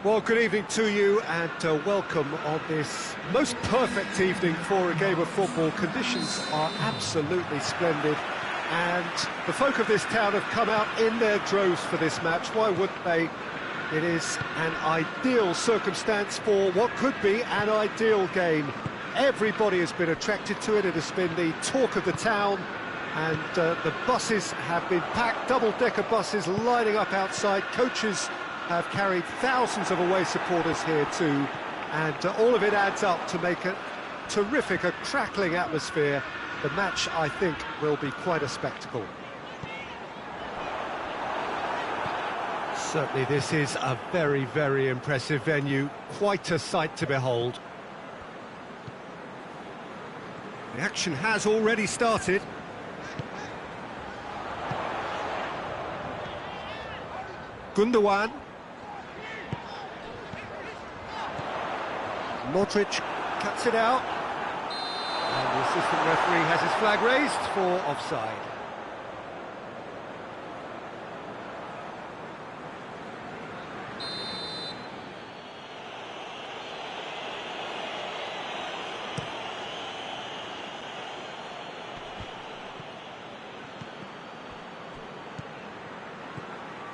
Well, good evening to you and welcome on this most perfect evening for a game of football. Conditions are absolutely splendid and the folk of this town have come out in their droves for this match. Why wouldn't they? It is an ideal circumstance for what could be an ideal game. Everybody has been attracted to it. It has been the talk of the town, and the buses have been packed, double-decker buses lining up outside. Coaches have carried thousands of away supporters here too, and all of it adds up to make a terrific, a crackling atmosphere. The match, I think, will be quite a spectacle. Certainly this is a very, very impressive venue, quite a sight to behold. The action has already started. Gundogan. Modric cuts it out. And the assistant referee has his flag raised for offside.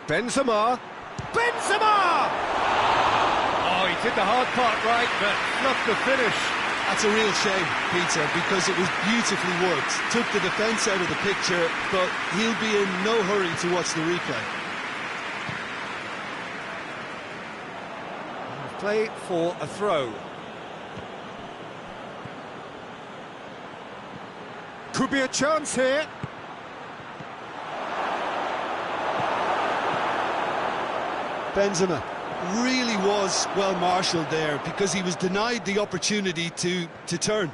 Benzema! Oh, he did the hard part right, but not the finish. That's a real shame, Peter, because it was beautifully worked. Took the defence out of the picture, but he'll be in no hurry to watch the replay. Play for a throw. Could be a chance here. Benzema really was well marshalled there because he was denied the opportunity to turn.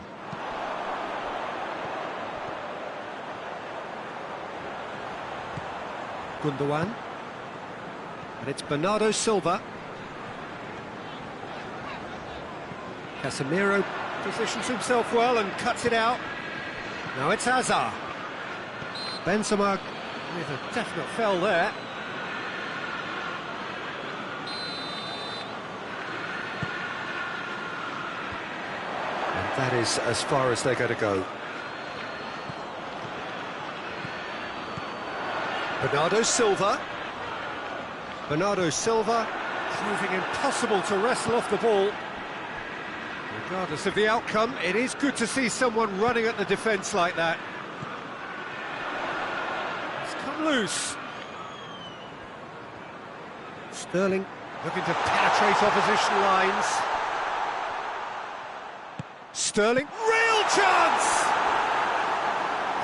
Gundogan. And it's Bernardo Silva. Casemiro positions himself well and cuts it out. Now it's Hazard. Benzema with a definite foul there. That is as far as they're going to go. Bernardo Silva. Bernardo Silva proving impossible to wrestle off the ball. Regardless of the outcome, it is good to see someone running at the defence like that. It's come loose. Sterling looking to penetrate opposition lines. Sterling, real chance!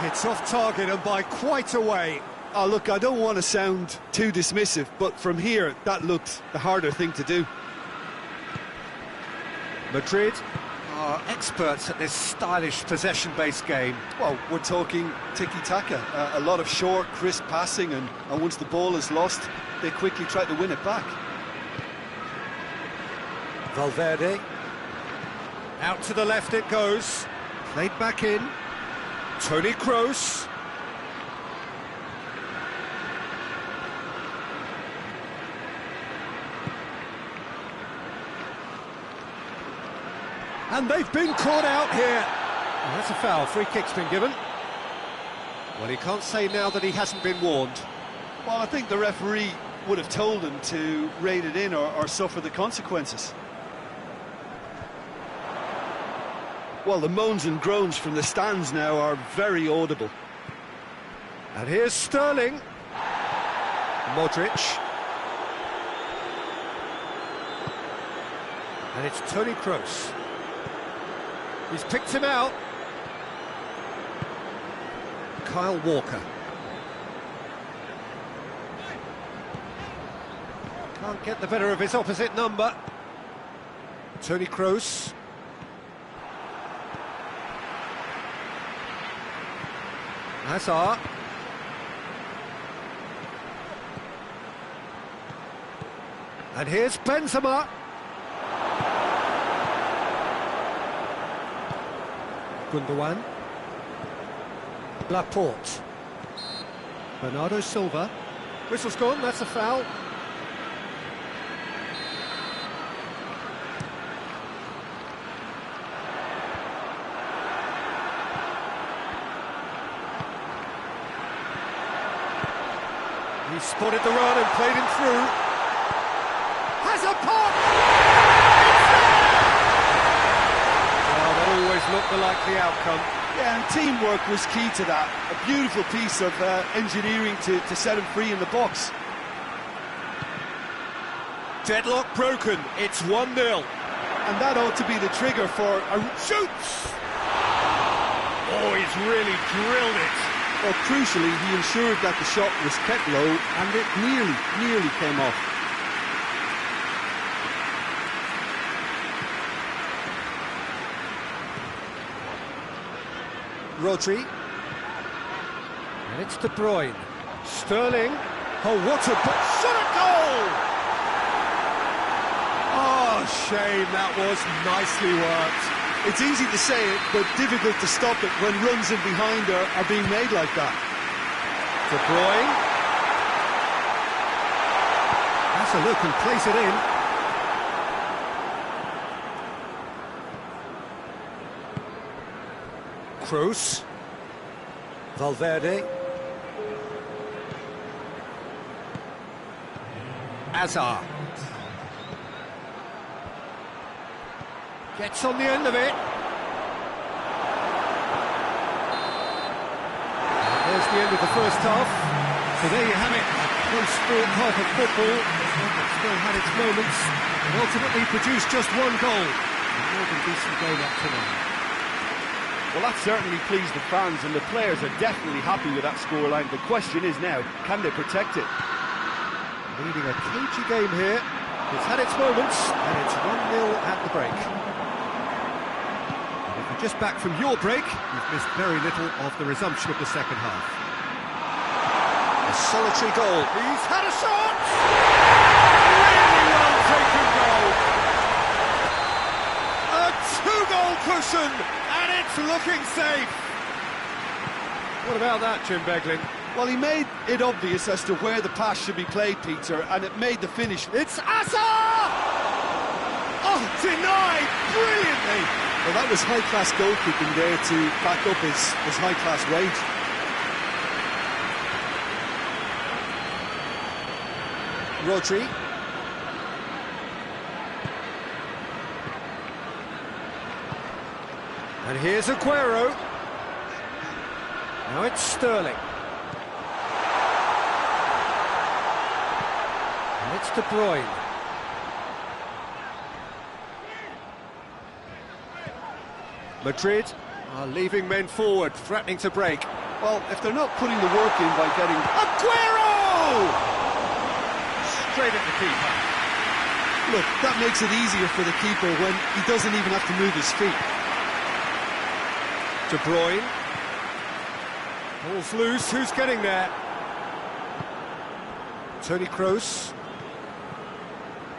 It's off target and by quite a way. Oh, look, I don't want to sound too dismissive, but from here, that looked the harder thing to do. Madrid are experts at this stylish possession-based game. Well, we're talking tiki-taka, a lot of short, crisp passing, and once the ball is lost, they quickly try to win it back. Valverde. Out to the left it goes. Played back in. Toni Kroos. And they've been caught out here. Oh, that's a foul. Free kick's been given. Well, he can't say now that he hasn't been warned. Well, I think the referee would have told him to rate it in or suffer the consequences. Well, the moans and groans from the stands now are very audible. And here's Sterling. Modric. And it's Toni Kroos. He's picked him out. Kyle Walker. Can't get the better of his opposite number. Toni Kroos. Hazard. And here's Benzema. Gundogan. Laporte. Bernardo Silva. Whistle's gone, that's a foul. spotted the run and played him through. Has a pop! Well, that always looked the likely outcome. Yeah, and teamwork was key to that. A beautiful piece of engineering to set him free in the box. Deadlock broken, it's 1-0. And that ought to be the trigger for a shoots! Oh, he's really drilled it. Well, crucially, he ensured that the shot was kept low and it nearly came off. Rodri. And it's De Bruyne. Sterling. Oh, what a shot at goal! Oh, shame, that was nicely worked. It's easy to say it, but difficult to stop it when runs in behind are being made like that. De Bruyne. Has a look and plays it in. Kroos. Valverde. Azar. Gets on the end of it. There's the end of the first half. So there you have it. Close sport half of football. It still had its moments. And ultimately produced just one goal. A more than decent game up to now. Well, that certainly pleased the fans, and the players are definitely happy with that scoreline. The question is now, can they protect it? Leading a cagey game here. It's had its moments, and it's 1-0 at the break. And if you're just back from your break, you've missed very little of the resumption of the second half. A solitary goal. He's had a shot! Really well taken goal. A two-goal cushion, and it's looking safe. What about that, Jim Beglin? Well, he made it obvious as to where the pass should be played, Peter, and it made the finish. It's Azar! Oh, denied brilliantly! Well, that was high-class goalkeeping there to back up his high-class wage. Rodri. And here's Aguero. Now it's Sterling. And it's De Bruyne. Madrid are leaving men forward, threatening to break. Well, if they're not putting the work in by getting... Aguero! Straight at the keeper. Look, that makes it easier for the keeper when he doesn't even have to move his feet. De Bruyne. Ball's loose, who's getting there? Toni Kroos.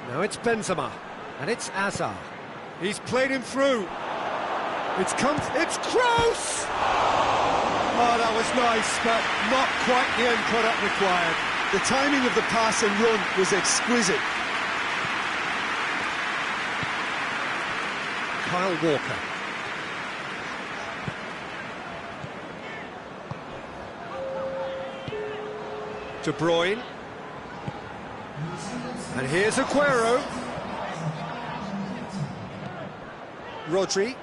Now it's Benzema. And it's Azar. He's played him through. It's Kroos! Oh, that was nice, but not quite the end product required. The timing of the pass and run was exquisite. Kyle Walker. De Bruyne. And here's Aguero. Rodri.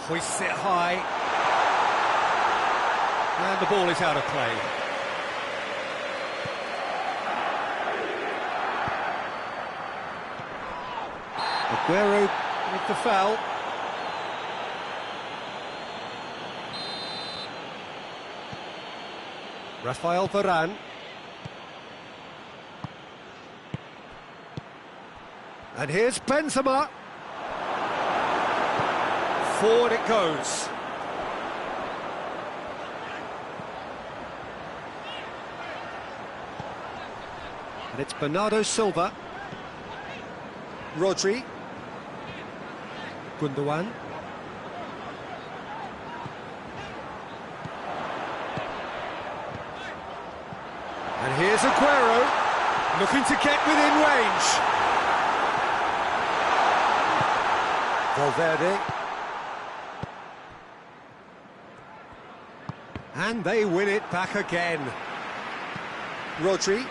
Hoists it high. And the ball is out of play. Aguero with the foul. Rafael Varane. And here's Benzema. Forward it goes. And it's Bernardo Silva. Rodri. Gundogan. And here's Aguero, looking to get within range. Valverde. And they win it back again. Rodri.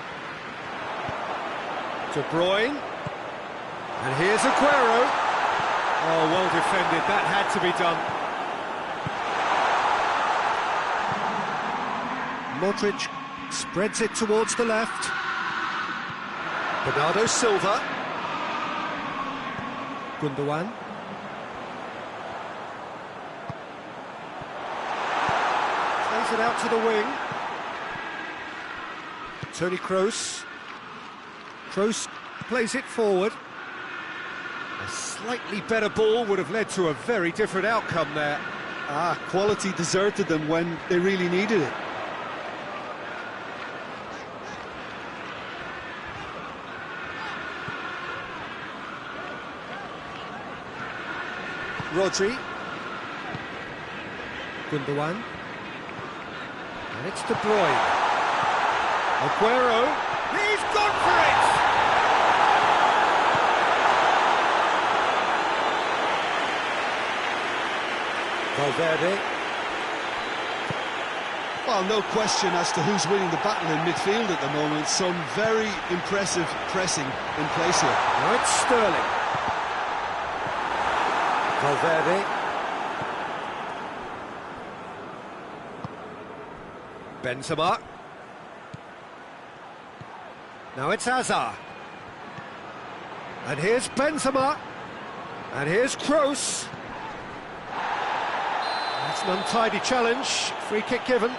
De Bruyne. And here's Aguero. Oh, well defended. That had to be done. Modric spreads it towards the left. Bernardo Silva. Gundogan. Plays it out to the wing. Toni Kroos. Kroos plays it forward. A slightly better ball would have led to a very different outcome there. Quality deserted them when they really needed it. Rodri. Gundogan. And it's De Bruyne. Aguero. He's gone for it! Valverde. Well, no question as to who's winning the battle in midfield at the moment. Some very impressive pressing in place here. Now it's Sterling. Valverde. Benzema. Now it's Hazard. And here's Benzema. And here's Kroos. It's an untidy challenge. Free kick given.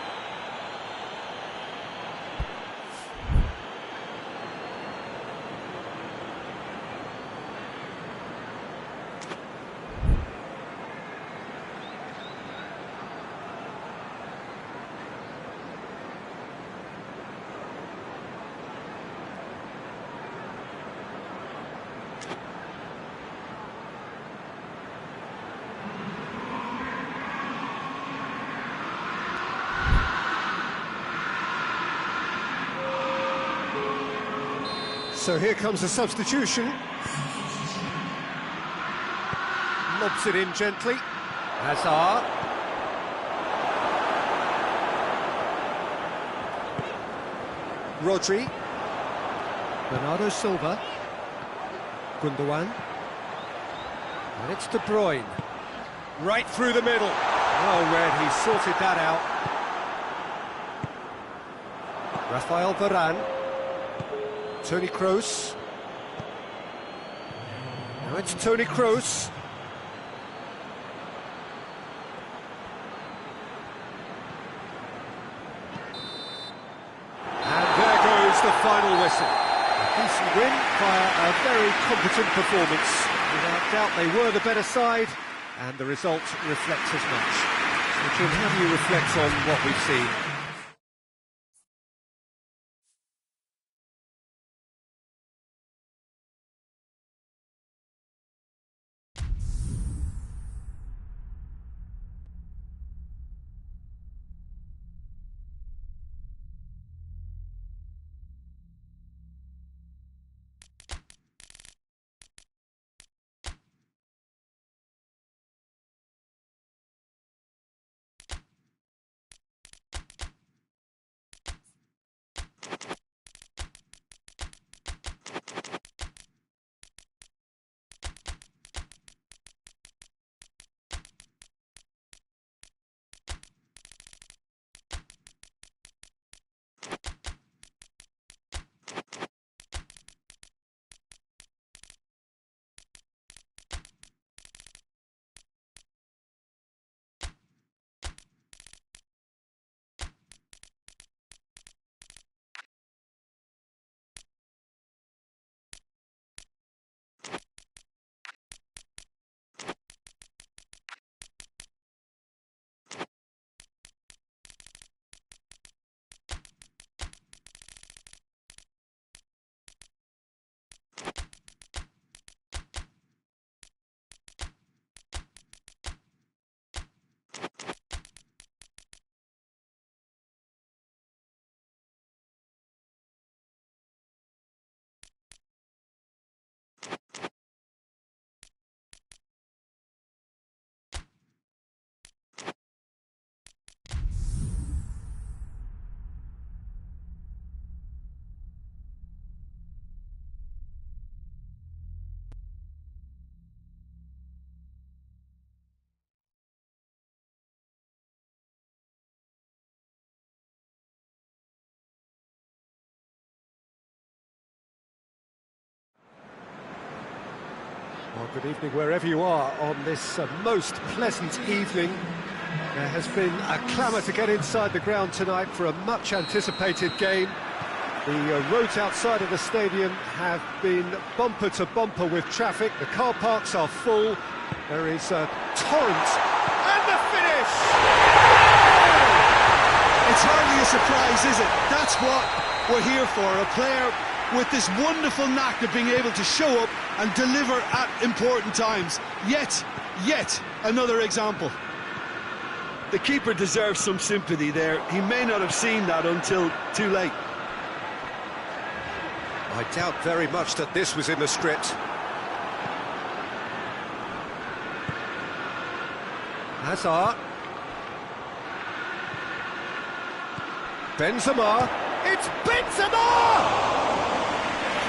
So here comes a substitution. Lobs it in gently. Hazard. Rodri. Bernardo Silva. Gundogan. And it's De Bruyne. Right through the middle. Well read, he sorted that out. Rafael Varane. Toni Kroos. Now it's Toni Kroos. And there goes the final whistle. A decent win via a very competent performance. Without doubt they were the better side, and the result reflects as much. So Trung, how do you reflect on what we've seen? Well, good evening wherever you are on this most pleasant evening. There has been a clamour to get inside the ground tonight for a much-anticipated game. The roads outside of the stadium have been bumper to bumper with traffic. The car parks are full. There is a torrent. And the finish! It's hardly a surprise, is it? That's what we're here for. A player with this wonderful knack of being able to show up and deliver at important times. Yet another example. The keeper deserves some sympathy there. He may not have seen that until too late. I doubt very much that this was in the script. Hazard. Benzema. It's Benzema!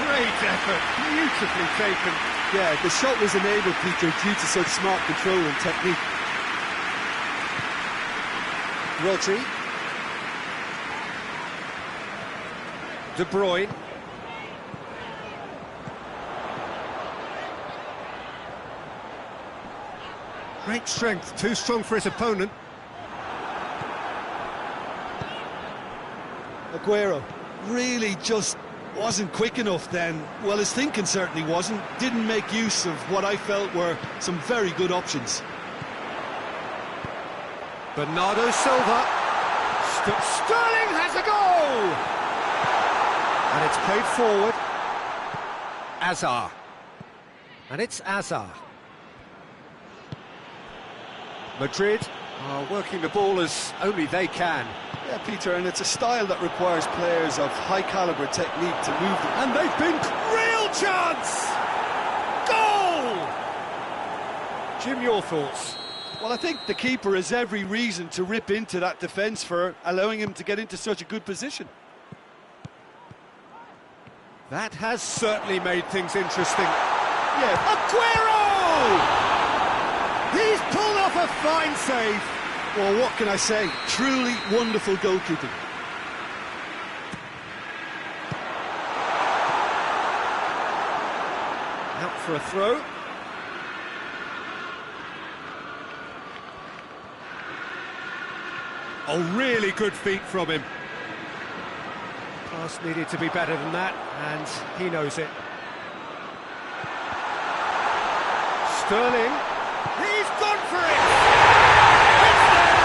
Great effort, beautifully taken. Yeah, the shot was enabled, Peter, due to such smart control and technique. Rodri. De Bruyne. Great strength, too strong for his opponent. Aguero really just wasn't quick enough then. Well, his thinking certainly wasn't. Didn't make use of what I felt were some very good options. Bernardo Silva. Sterling has a goal! And it's played forward. Hazard. And it's Hazard. Madrid are working the ball as only they can. Yeah, Peter, and it's a style that requires players of high-caliber technique to move them. And they've been real chance! Goal! Jim, your thoughts? Well, I think the keeper has every reason to rip into that defence for allowing him to get into such a good position. That has certainly made things interesting. Yeah, Aguero! He's pulled off a fine save. Well, what can I say? Truly wonderful goalkeeping. Out for a throw. Oh, really good feet from him. Pass needed to be better than that, and he knows it. Sterling. He's gone for it! It's there!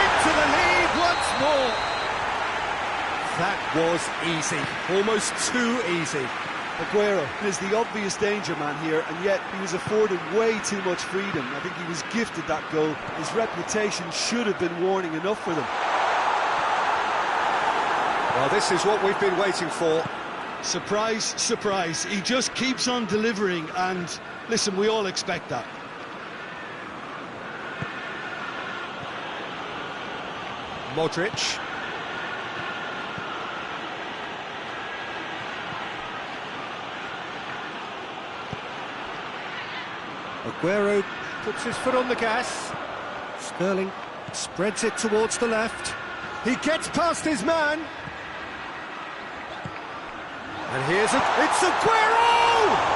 Into the lead once more! That was easy, almost too easy. Aguero is the obvious danger man here, and yet he was afforded way too much freedom. I think he was gifted that goal. His reputation should have been warning enough for them. Well, this is what we've been waiting for. Surprise, surprise. He just keeps on delivering, and listen, we all expect that. Modric. Aguero puts his foot on the gas. Sterling spreads it towards the left. He gets past his man. And here's it's Aguero!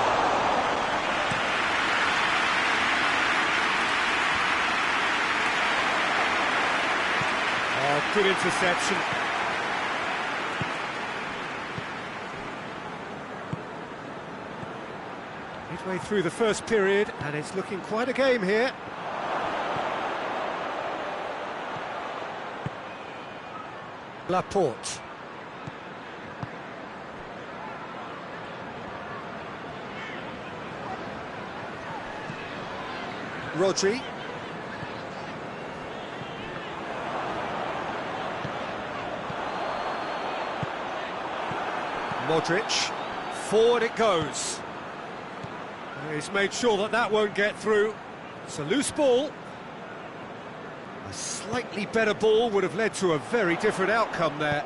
Oh, good interception. Midway through the first period, and it's looking quite a game here. Laporte. Rodri. Modric. Forward it goes. He's made sure that that won't get through. It's a loose ball. A slightly better ball would have led to a very different outcome there.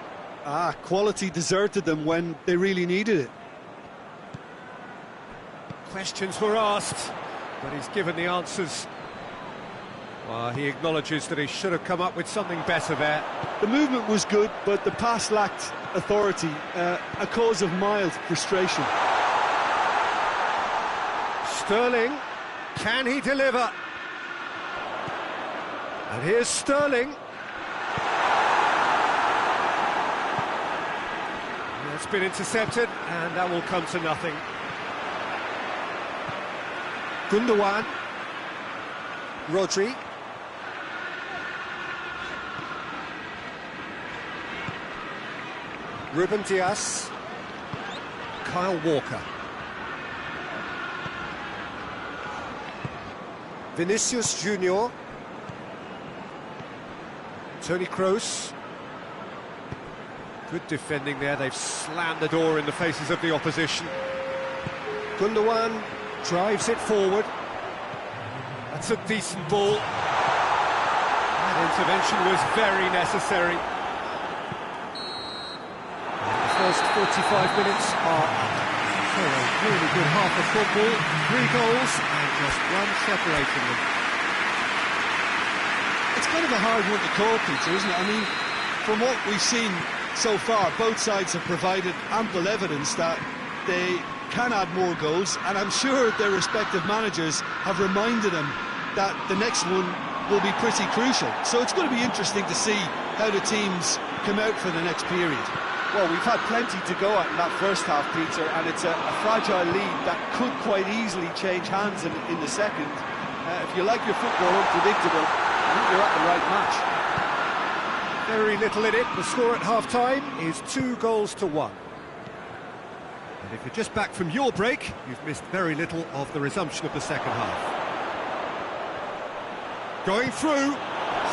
Quality deserted them when they really needed it. Questions were asked, but he's given the answers. Well, he acknowledges that he should have come up with something better there. The movement was good, but the pass lacked authority, a cause of mild frustration. Sterling, can he deliver? And here's Sterling. It's been intercepted, and that will come to nothing. Gundogan. Rodri. Ruben Dias. Kyle Walker. Vinicius Junior. Toni Kroos. Good defending there, they've slammed the door in the faces of the opposition. Gundogan drives it forward. That's a decent ball. That intervention was very necessary. The first 45 minutes are up. So a really good half of football, 3 goals and just one separating them. It's kind of a hard one to call, Peter, isn't it? I mean, from what we've seen so far, both sides have provided ample evidence that they can add more goals, and I'm sure their respective managers have reminded them that the next one will be pretty crucial. So it's going to be interesting to see how the teams come out for the next period. Well, we've had plenty to go at in that first half, Peter, and it's a fragile lead that could quite easily change hands in the second. If you like your football unpredictable, I think you're at the right match. Very little in it. The score at half-time is 2-1. And if you're just back from your break, you've missed very little of the resumption of the second half. Going through.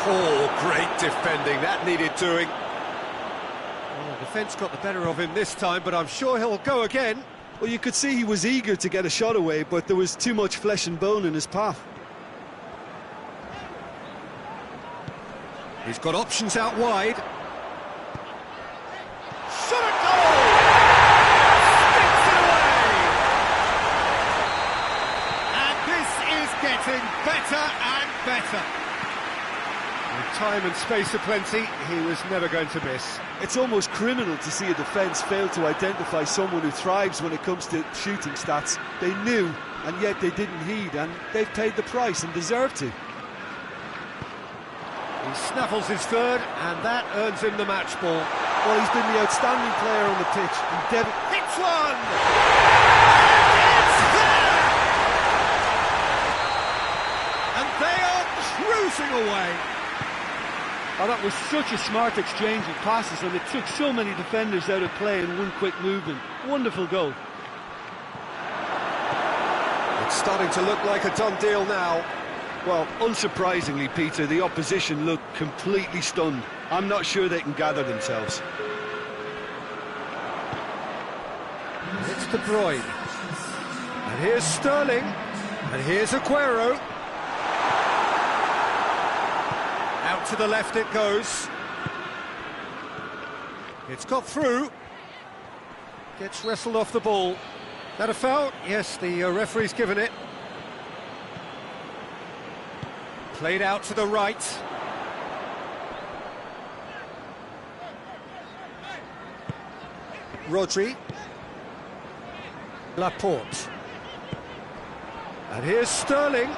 Oh, great defending. That needed doing. Well, the defence got the better of him this time, but I'm sure he'll go again. Well, you could see he was eager to get a shot away, but there was too much flesh and bone in his path. He's got options out wide. Shot at goal! Sticks it away! And this is getting better and better. With time and space aplenty, he was never going to miss. It's almost criminal to see a defence fail to identify someone who thrives when it comes to shooting stats. They knew, and yet they didn't heed, and they've paid the price and deserve to. He snaffles his third, and that earns him the match ball. Well, he's been the outstanding player on the pitch. Hits one! It's there! And they are cruising away. Oh, that was such a smart exchange of passes, and it took so many defenders out of play in one quick movement. Wonderful goal. It's starting to look like a done deal now. Well, unsurprisingly, Peter, the opposition looked completely stunned. I'm not sure they can gather themselves. It's De Bruyne. And here's Sterling. And here's Aguero. Out to the left it goes. It's got through. Gets wrestled off the ball. That a foul? Yes, the referee's given it. Played out to the right. Rodri. Laporte. And here's Sterling.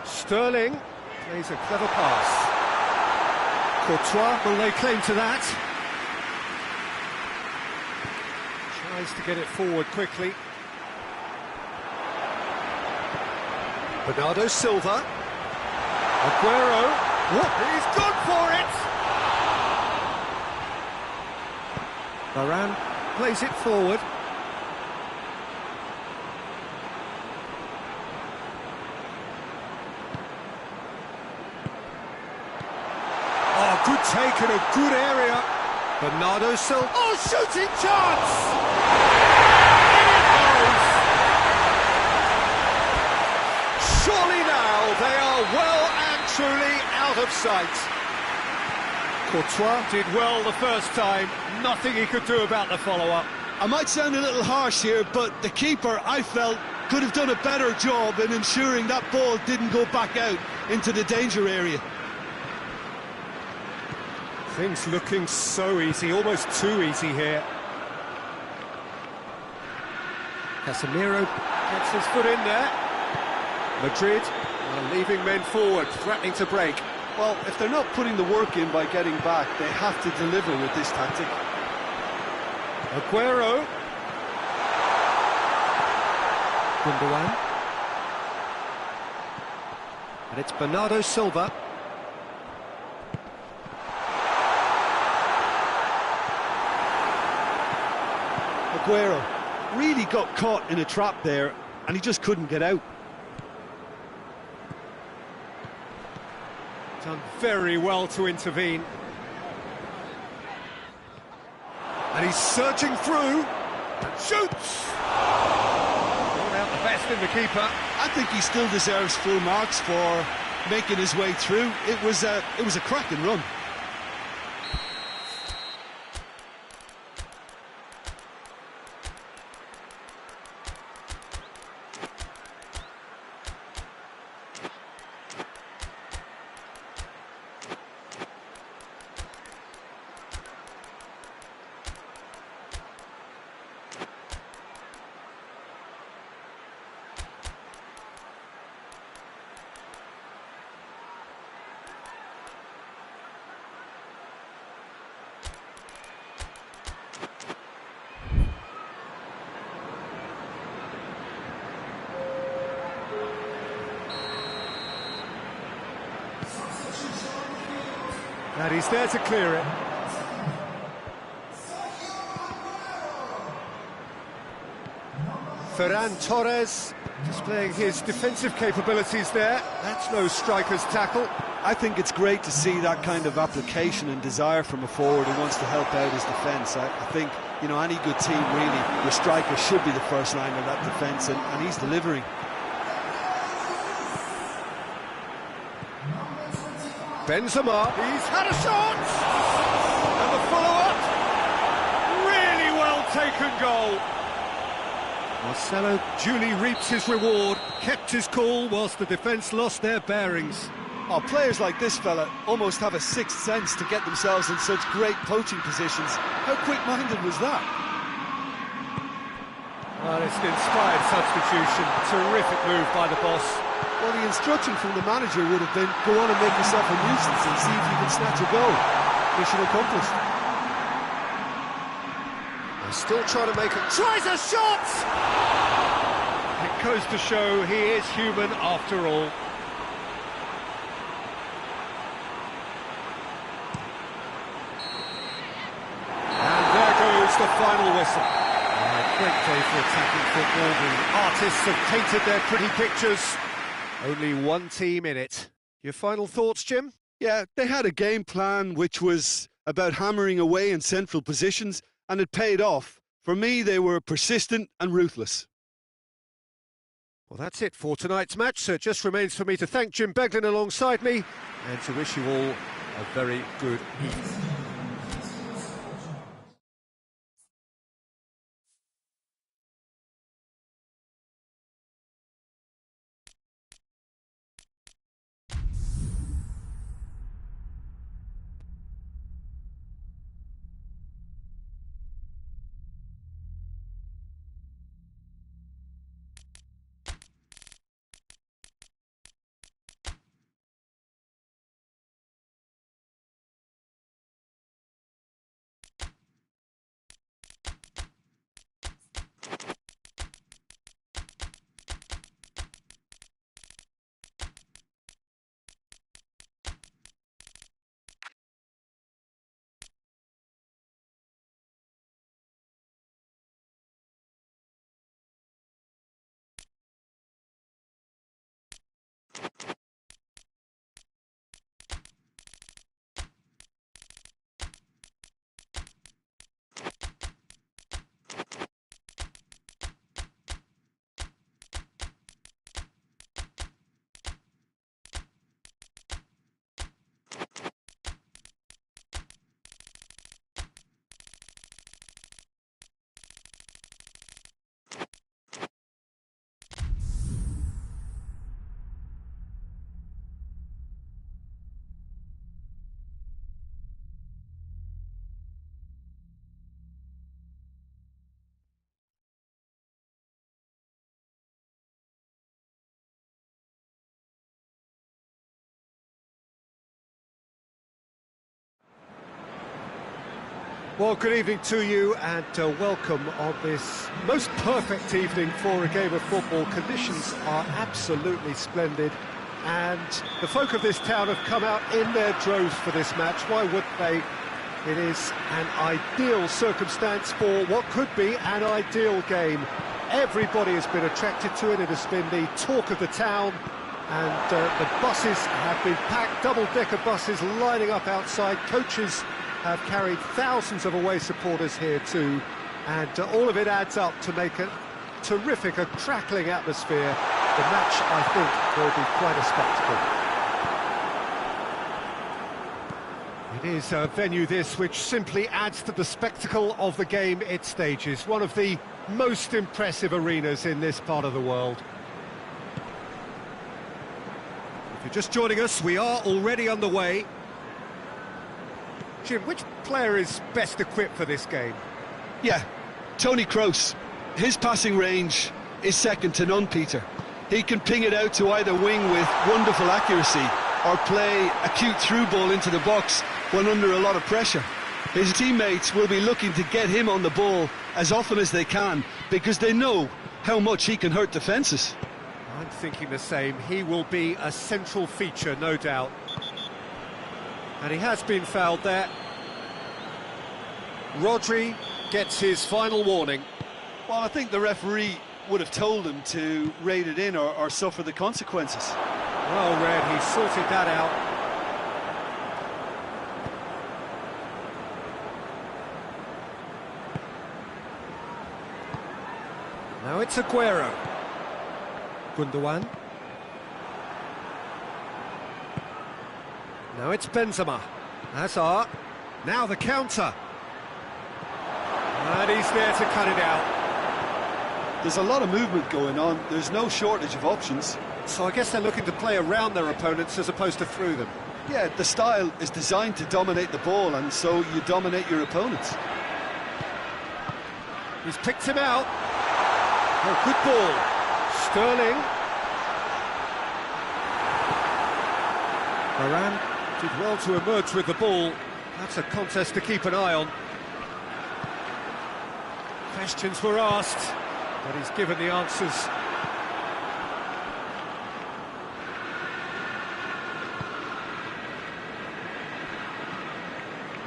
Sterling plays a clever pass. Courtois will lay claim to that. Tries to get it forward quickly. Bernardo Silva. Aguero. Whoop, he's gone for it! Varane plays it forward. Oh, good take in a good area. Bernardo Silva. Oh, shooting chance! In it goes! Surely now they are well and truly out of sight. Courtois did well the first time, nothing he could do about the follow-up. I might sound a little harsh here, but the keeper, I felt, could have done a better job in ensuring that ball didn't go back out into the danger area. Things looking so easy, almost too easy here. Casemiro gets his foot in there. Madrid are leaving men forward, threatening to break. Well, if they're not putting the work in by getting back, they have to deliver with this tactic. Aguero. Gundogan. And it's Bernardo Silva. Aguero really got caught in a trap there, and he just couldn't get out. Done very well to intervene. And he's searching through. And shoots! Brought out the best in the keeper. I think he still deserves full marks for making his way through. It was a cracking run. And he's there to clear it. Ferran Torres displaying his defensive capabilities there. That's no striker's tackle. I think it's great to see that kind of application and desire from a forward who wants to help out his defence. I think, you know, any good team really, your striker should be the first line of that defence, and he's delivering. Benzema, he's had a shot! And the follow-up! Really well taken goal! Marcelo duly reaps his reward, kept his cool whilst the defence lost their bearings. Oh, players like this fella almost have a sixth sense to get themselves in such great poaching positions. How quick-minded was that? Well, it's an inspired substitution. Terrific move by the boss. Well, the instruction from the manager would have been, go on and make yourself a nuisance and see if you can snatch a goal. Mission accomplished. They're still trying to make it. Tries a shot! It goes to show he is human after all. And there goes the final whistle. A great day for attacking football. The artists have painted their pretty pictures. Only one team in it. Your final thoughts, Jim? Yeah, they had a game plan which was about hammering away in central positions, and it paid off. For me, they were persistent and ruthless. Well, that's it for tonight's match, so it just remains for me to thank Jim Beglin alongside me and to wish you all a very good evening. Well, good evening to you and welcome on this most perfect evening for a game of football. Conditions are absolutely splendid and the folk of this town have come out in their droves for this match. Why would they? It is an ideal circumstance for what could be an ideal game. Everybody has been attracted to it. It has been the talk of the town, and the buses have been packed, double-decker buses lining up outside. Coaches have carried thousands of away supporters here too, and all of it adds up to make a terrific, a crackling atmosphere. The match, I think, will be quite a spectacle. It is a venue this which simply adds to the spectacle of the game it stages. One of the most impressive arenas in this part of the world. If you're just joining us, we are already underway. Jim, which player is best equipped for this game? Yeah, Toni Kroos. His passing range is second to none, Peter. He can ping it out to either wing with wonderful accuracy or play a cute through ball into the box when under a lot of pressure. His teammates will be looking to get him on the ball as often as they can because they know how much he can hurt defences. I'm thinking the same. He will be a central feature, no doubt. And he has been fouled there. Rodri gets his final warning. Well, I think the referee would have told him to rate it in or suffer the consequences. Well read, he sorted that out. Now it's Aguero. Gundogan. Now it's Benzema. Hazard. Now the counter. And he's there to cut it out. There's a lot of movement going on. There's no shortage of options. So I guess they're looking to play around their opponents as opposed to through them. Yeah, the style is designed to dominate the ball, and so you dominate your opponents. He's picked him out. Oh, good ball. Sterling. Varane did well to emerge with the ball. That's a contest to keep an eye on. Questions were asked, but he's given the answers.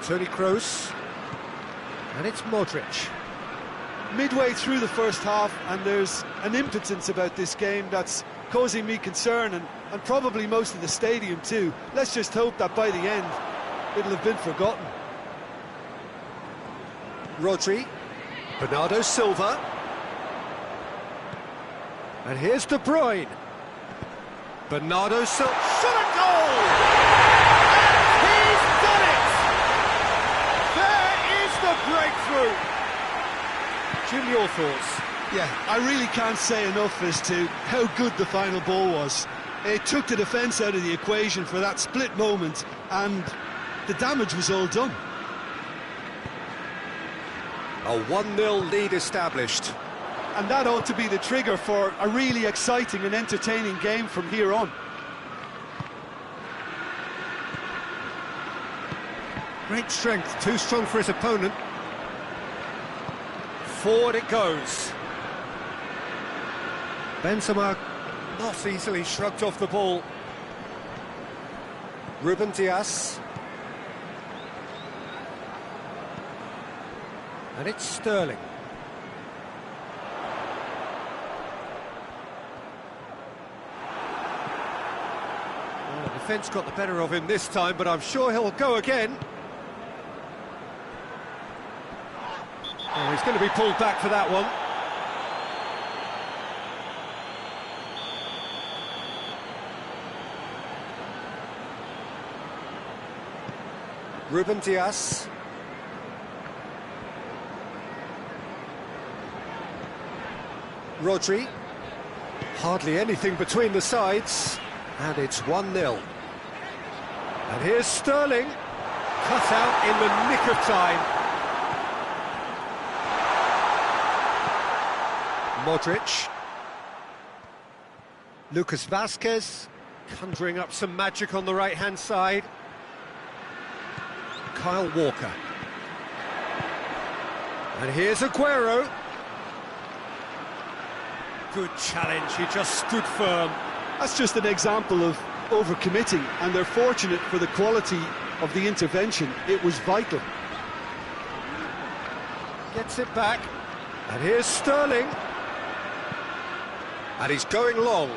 Toni Kroos, and it's Modric. Midway through the first half, and there's an impotence about this game that's causing me concern, and probably most of the stadium too. Let's just hope that by the end, it'll have been forgotten. Rodri, Bernardo Silva, and here's De Bruyne. Bernardo Silva, shot a goal! And he's done it! There is the breakthrough! Jim, your thoughts? Yeah, I really can't say enough as to how good the final ball was. It took the defence out of the equation for that split moment, and the damage was all done. A 1-0 lead established. And that ought to be the trigger for a really exciting and entertaining game from here on. Great strength, too strong for his opponent. Forward it goes. Benzema not easily shrugged off the ball. Ruben Dias. And it's Sterling. Well, the defence got the better of him this time, but I'm sure he'll go again. Oh, he's going to be pulled back for that one. Ruben Dias. Rodri. Hardly anything between the sides. And it's 1-0. And here's Sterling. Cut out in the nick of time. Modric. Lucas Vazquez conjuring up some magic on the right-hand side. Kyle Walker. And here's Aguero. Good challenge, he just stood firm. That's just an example of overcommitting, and they're fortunate for the quality of the intervention. It was vital. Gets it back. And here's Sterling. And he's going long.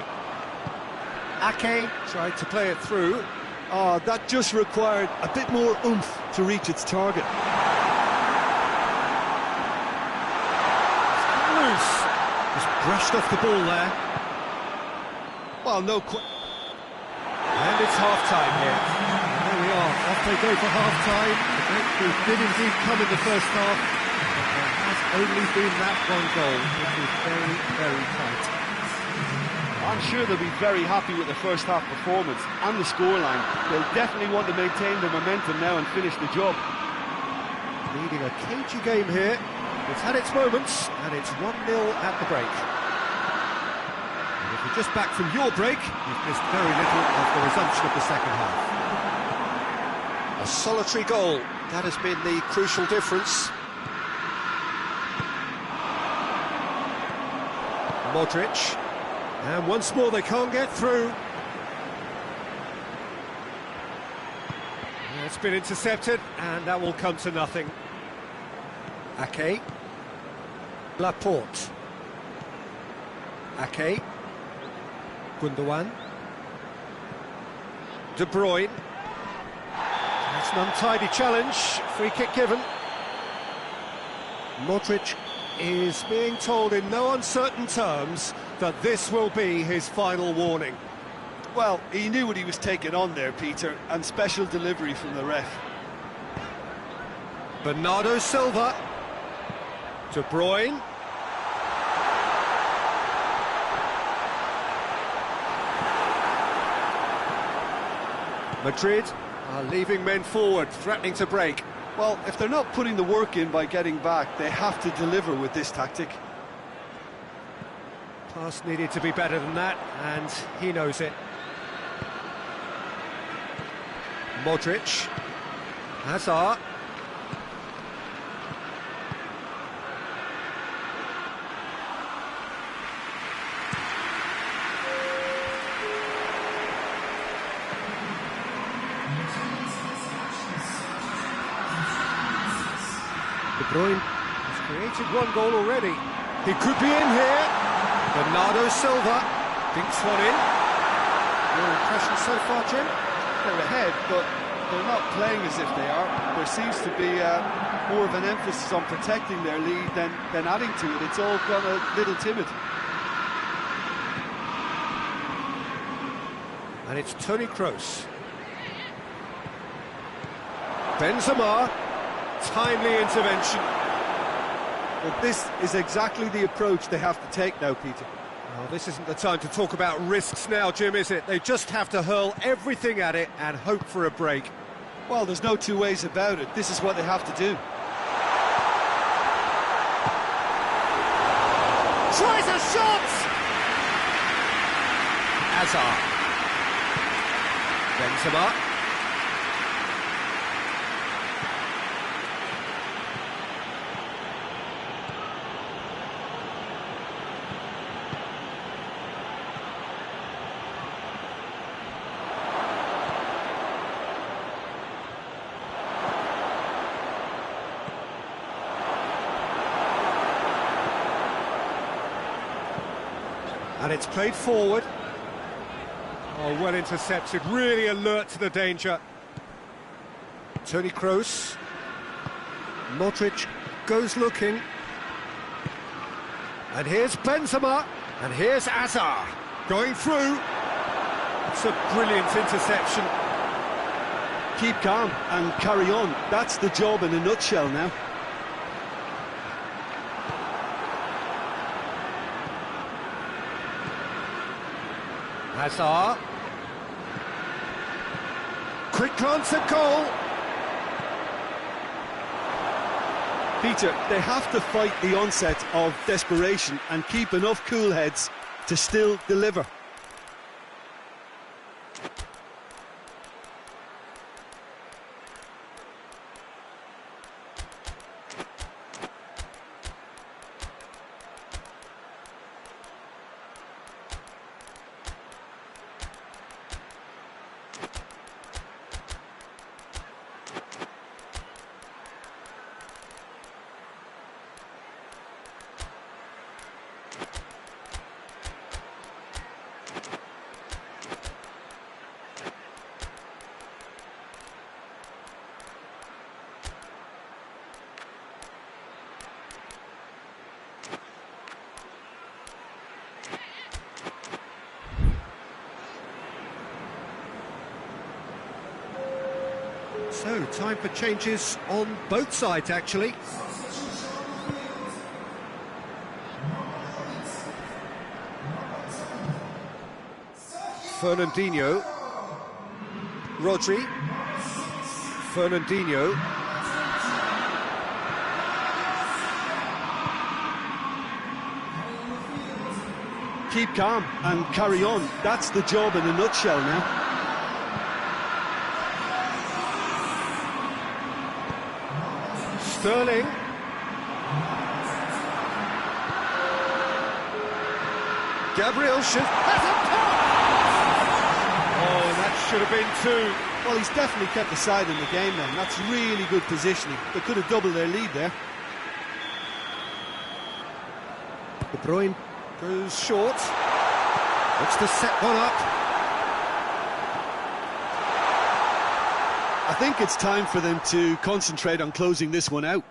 Ake tried to play it through. Oh, that just required a bit more oomph to reach its target. It's loose. Just brushed off the ball there. Well, no... And it's half-time here. There we are, off they go for half-time. The breakthrough did indeed come in the first half, but there has only been that one goal, which was very, very tight. I'm sure they'll be very happy with the first half performance and the scoreline. They'll definitely want to maintain the momentum now and finish the job. Leading a cagey game here. It's had its moments, and it's 1-0 at the break. And if you're just back from your break, you've missed very little of the resumption of the second half. A solitary goal, that has been the crucial difference. Modric. And once more they can't get through. It's been intercepted, and that will come to nothing. Ake. Laporte. Ake. Gundogan. De Bruyne. That's an untidy challenge. Free kick given. Modric is being told in no uncertain terms that this will be his final warning. Well, he knew what he was taking on there, Peter, and special delivery from the ref. Bernardo Silva. De Bruyne. Madrid are leaving men forward, threatening to break. Well, if they're not putting the work in by getting back, they have to deliver with this tactic. Pass needed to be better than that, and he knows it. Modric. Hazard. De Bruyne has created one goal already. He could be in here. Bernardo Silva dinks one in. Your impression so far, Jim? They're ahead, but they're not playing as if they are. There seems to be more of an emphasis on protecting their lead than adding to it. It's all gone a little timid. And it's Toni Kroos. Benzema. Timely intervention. Well, this is exactly the approach they have to take now, Peter. Well, this isn't the time to talk about risks now, Jim, is it? They just have to hurl everything at it and hope for a break. Well, there's no two ways about it. This is what they have to do. Tries a shot! Hazard. Benzema. And it's played forward. Oh, well intercepted, really alert to the danger. Toni Kroos. Modric goes looking. And here's Benzema. And here's Hazard. Going through. It's a brilliant interception. Keep calm and carry on. That's the job in a nutshell now. Hazard. Quick glance at goal. Peter, they have to fight the onset of desperation and keep enough cool heads to still deliver. So, time for changes on both sides, actually. Fernandinho. Rodri. Fernandinho. Keep calm and carry on. That's the job in a nutshell now. Sterling. Gabriel should... That's a pop! Oh, that should have been two. Well, he's definitely kept the side in the game then. That's really good positioning. They could have doubled their lead there. De Bruyne goes short. Looks to set one up. I think it's time for them to concentrate on closing this one out.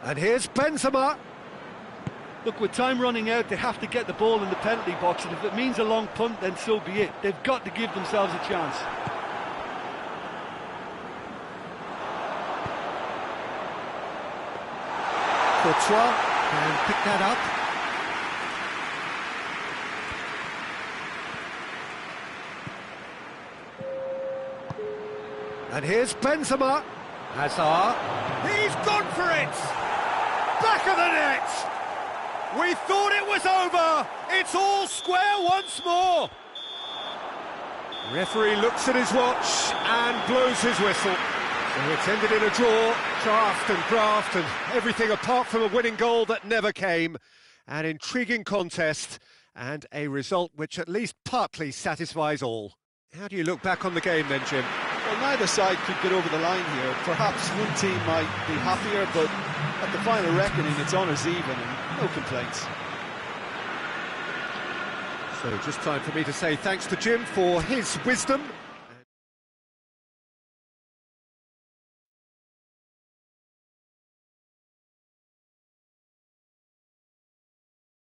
And here's Benzema. Look, with time running out, they have to get the ball in the penalty box, and if it means a long punt, then so be it. They've got to give themselves a chance. Courtois can pick that up. And here's Benzema. Hazard. He's gone for it! Back of the net! We thought it was over! It's all square once more! Referee looks at his watch and blows his whistle. So it's ended in a draw, draft and everything apart from a winning goal that never came. An intriguing contest and a result which at least partly satisfies all. How do you look back on the game then, Jim? Well, neither side could get over the line here. Perhaps one team might be happier, but at the final reckoning, it's honours even and no complaints. So just time for me to say thanks to Jim for his wisdom